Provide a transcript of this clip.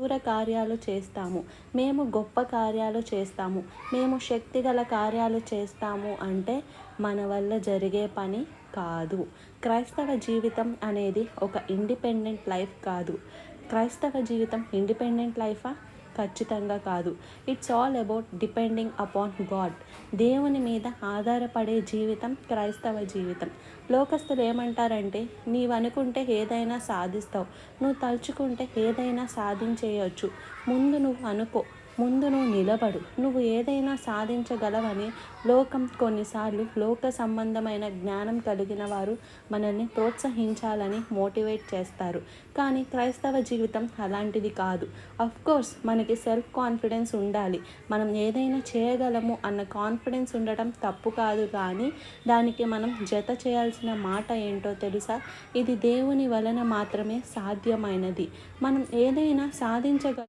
క్రూర కార్యాలు చేస్తాము, మేము గొప్ప కార్యాలు చేస్తాము, మేము శక్తిగల కార్యాలు చేస్తాము అంటే మన వల్ల జరిగే పని కాదు. క్రైస్తవ జీవితం అనేది ఒక ఇండిపెండెంట్ లైఫ్ కాదు. క్రైస్తవ జీవితం ఇండిపెండెంట్ లైఫా? ఖచ్చితంగా కాదు. It's all about depending upon God. దేవుని మీద ఆధారపడే జీవితం క్రైస్తవ జీవితం. లోకస్తులు ఏమంటారంటే, నీవు అనుకుంటే ఏదైనా సాధిస్తావు, నువ్వు తలుచుకుంటే ఏదైనా సాధించేయచ్చు, ముందు నువ్వు అనుకో, ముందు నువ్వు నిలబడు, నువ్వు ఏదైనా సాధించగలవని లోకం కొన్నిసార్లు లోక సంబంధమైన జ్ఞానం కలిగిన వారు మనల్ని ప్రోత్సహించాలని మోటివేట్ చేస్తారు. కానీ క్రైస్తవ జీవితం అలాంటిది కాదు. కోర్స్ మనకి సెల్ఫ్ కాన్ఫిడెన్స్ ఉండాలి, మనం ఏదైనా చేయగలము అన్న కాన్ఫిడెన్స్ ఉండటం తప్పు కాదు. కానీ దానికి మనం జత చేయాల్సిన మాట ఏంటో తెలుసా? ఇది దేవుని వలన మాత్రమే సాధ్యమైనది. మనం ఏదైనా సాధించగల